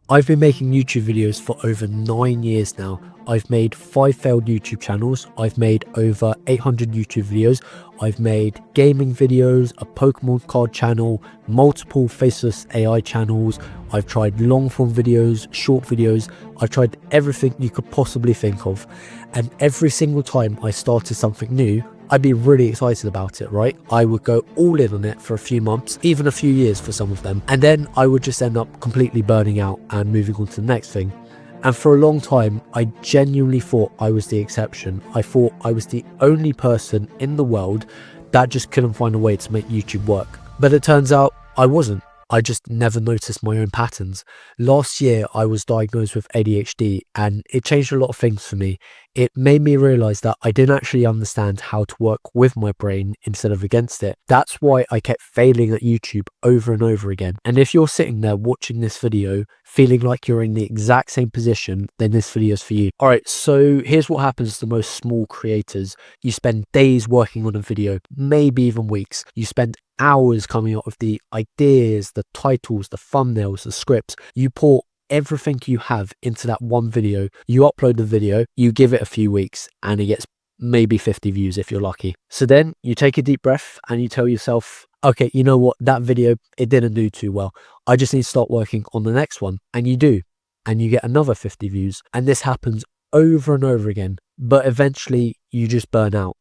I've been making YouTube videos for over 9 years now. I've made 5 failed YouTube channels. I've made over 800 YouTube videos. I've made gaming videos, a Pokemon card channel, multiple faceless AI channels. I've tried long form videos, short videos. I've tried everything you could possibly think of. And every single time I started something new, I'd be really excited about it, right? I would go all in on it for a few months, even a few years for some of them. And then I would just end up completely burning out and moving on to the next thing. And for a long time, I genuinely thought I was the exception. I thought I was the only person in the world that just couldn't find a way to make YouTube work. But it turns out I wasn't. I just never noticed my own patterns. Last year, I was diagnosed with ADHD and it changed a lot of things for me. It made me realize that I didn't actually understand how to work with my brain instead of against it. That's why I kept failing at YouTube over and over again. And if you're sitting there watching this video, feeling like you're in the exact same position, then this video is for you. All right, so here's what happens to most small creators. You spend days working on a video, maybe even weeks. You spend hours coming up with the ideas, the titles, the thumbnails, the scripts. You pour everything you have into that one video. You upload the video, you give it a few weeks, and it gets maybe 50 views if you're lucky. So then you take a deep breath and you tell yourself, okay, you know what, that video, it didn't do too well. I just need to start working on the next one. And you do, and you get another 50 views. And this happens over and over again, but eventually you just burn out.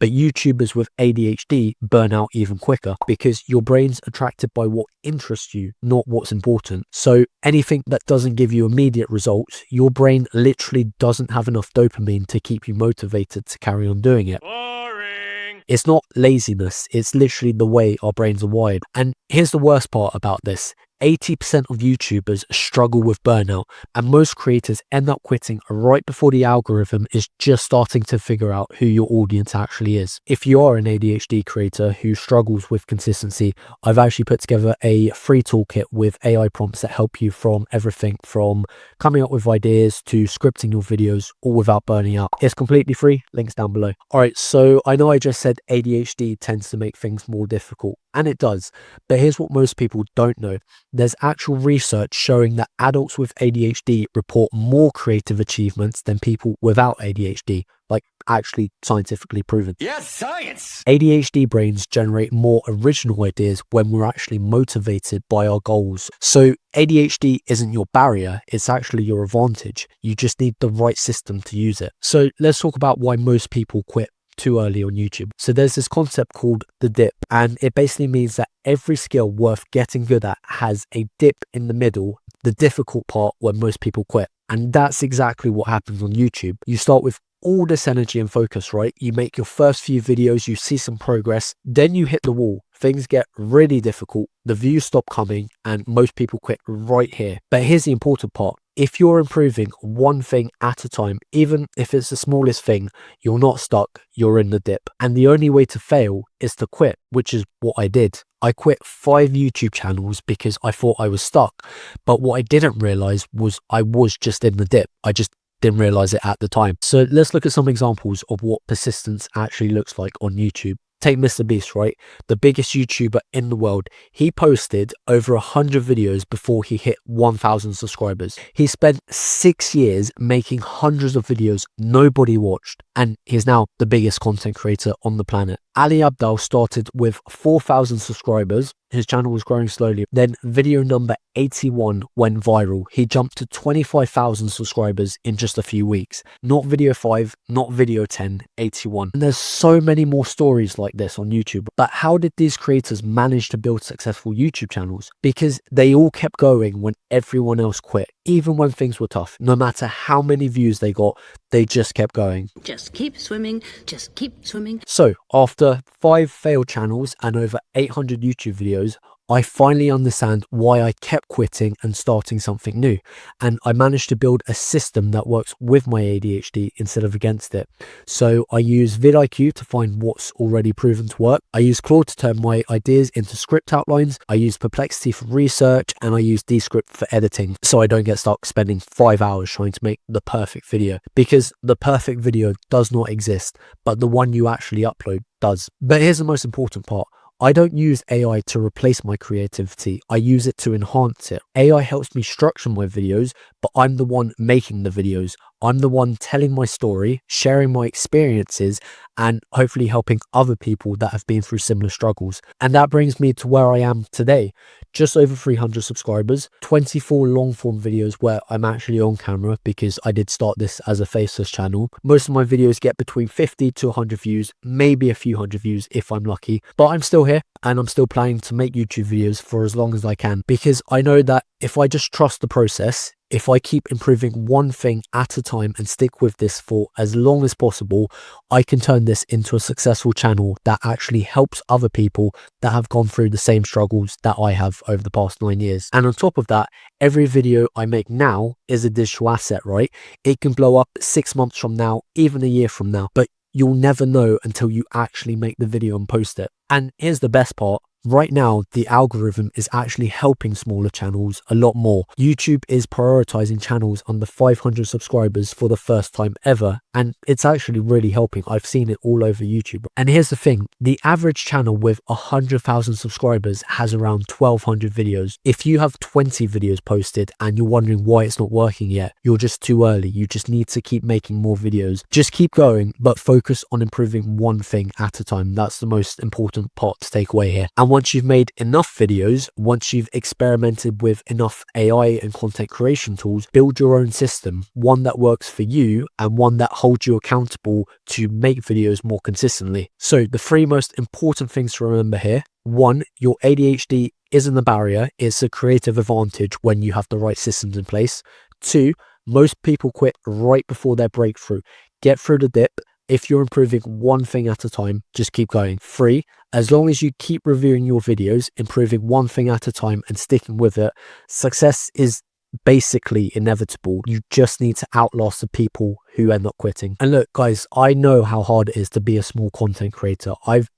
But YouTubers with ADHD burn out even quicker because your brain's attracted by what interests you, not what's important. So anything that doesn't give you immediate results, your brain literally doesn't have enough dopamine to keep you motivated to carry on doing it. Boring. It's not laziness, it's literally the way our brains are wired. And here's the worst part about this. 80% of YouTubers struggle with burnout, and most creators end up quitting right before the algorithm is just starting to figure out who your audience actually is. If you are an ADHD creator who struggles with consistency, I've actually put together a free toolkit with AI prompts that help you from everything from coming up with ideas to scripting your videos, all without burning out. It's completely free, links down below. All right, so I know I just said ADHD tends to make things more difficult, and it does, but here's what most people don't know. There's actual research showing that adults with ADHD report more creative achievements than people without ADHD, like actually scientifically proven. Yes, science! ADHD brains generate more original ideas when we're actually motivated by our goals. So ADHD isn't your barrier, it's actually your advantage. You just need the right system to use it. So let's talk about why most people quit too early on YouTube. So there's this concept called the dip, and it basically means that every skill worth getting good at has a dip in the middle, the difficult part where most people quit. And that's exactly what happens on YouTube. You start with all this energy and focus, right? You make your first few videos, you see some progress, then you hit the wall. Things get really difficult, the views stop coming, and most people quit right here. But here's the important part. If you're improving one thing at a time, even if it's the smallest thing, you're not stuck, you're in the dip. And the only way to fail is to quit, which is what I did. I quit 5 YouTube channels because I thought I was stuck. But what I didn't realize was I was just in the dip. I just didn't realize it at the time. So let's look at some examples of what persistence actually looks like on YouTube. Take Mr. Beast, right? The biggest YouTuber in the world. He posted over 100 videos before he hit 1,000 subscribers. He spent 6 years making hundreds of videos nobody watched, and he's now the biggest content creator on the planet. Ali Abdaal started with 4,000 subscribers. His channel was growing slowly. Then video number 81 went viral. He jumped to 25,000 subscribers in just a few weeks. Not video 5, not video 10, 81. And there's so many more stories like this on YouTube. But how did these creators manage to build successful YouTube channels? Because they all kept going when everyone else quit. Even when things were tough, no matter how many views they got, they just kept going. Just keep swimming, just keep swimming. So after 5 failed channels and over 800 YouTube videos, I finally understand why I kept quitting and starting something new. And I managed to build a system that works with my ADHD instead of against it. So I use vidIQ to find what's already proven to work. I use Claude to turn my ideas into script outlines. I use Perplexity for research, and I use Descript for editing, so I don't get stuck spending 5 hours trying to make the perfect video, because the perfect video does not exist, but the one you actually upload does. But here's the most important part. I don't use AI to replace my creativity. I use it to enhance it. AI helps me structure my videos, but I'm the one making the videos. I'm the one telling my story, sharing my experiences, and hopefully helping other people that have been through similar struggles. And that brings me to where I am today. Just over 300 subscribers, 24 long form videos where I'm actually on camera because I did start this as a faceless channel. Most of my videos get between 50 to 100 views, maybe a few hundred views if I'm lucky, but I'm still here and I'm still planning to make YouTube videos for as long as I can, because I know that if I just trust the process, if I keep improving one thing at a time and stick with this for as long as possible, I can turn this into a successful channel that actually helps other people that have gone through the same struggles that I have over the past 9 years. And on top of that, every video I make now is a digital asset, right? It can blow up 6 months from now, even a year from now, but you'll never know until you actually make the video and post it. And here's the best part. Right now, the algorithm is actually helping smaller channels a lot more. YouTube is prioritizing channels under 500 subscribers for the first time ever, and it's actually really helping. I've seen it all over YouTube. And here's the thing, the average channel with 100,000 subscribers has around 1,200 videos. If you have 20 videos posted and you're wondering why it's not working yet, you're just too early. You just need to keep making more videos. Just keep going, but focus on improving one thing at a time. That's the most important part to take away here. And once you've made enough videos, once you've experimented with enough AI and content creation tools, build your own system, one that works for you and one that holds you accountable to make videos more consistently. So the three most important things to remember here: 1, your ADHD isn't a barrier, it's a creative advantage when you have the right systems in place. 2, most people quit right before their breakthrough. Get through the dip. If you're improving one thing at a time, just keep going. 3, as long as you keep reviewing your videos, improving one thing at a time and sticking with it, success is basically inevitable. You just need to outlast the people who end up quitting. And look, guys, I know how hard it is to be a small content creator. I've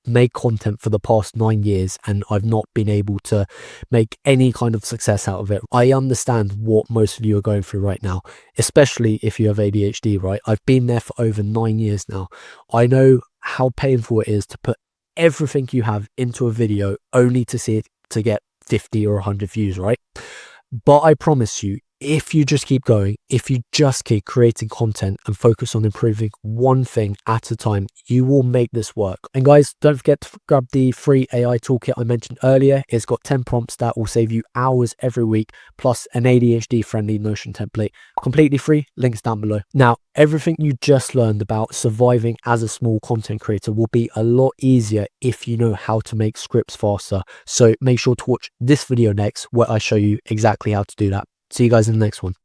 made content for the past 9 years and I've not been able to make any kind of success out of it. I understand what most of you are going through right now, especially if you have ADHD, right? I've been there for over 9 years now. I know how painful it is to put everything you have into a video only to see it to get 50 or 100 views, right? But I promise you, if you just keep going, if you just keep creating content and focus on improving one thing at a time, you will make this work. And guys, don't forget to grab the free AI toolkit I mentioned earlier. It's got 10 prompts that will save you hours every week, plus an ADHD friendly Notion template. Completely free, links down below. Now, everything you just learned about surviving as a small content creator will be a lot easier if you know how to make scripts faster. So make sure to watch this video next where I show you exactly how to do that. See you guys in the next one.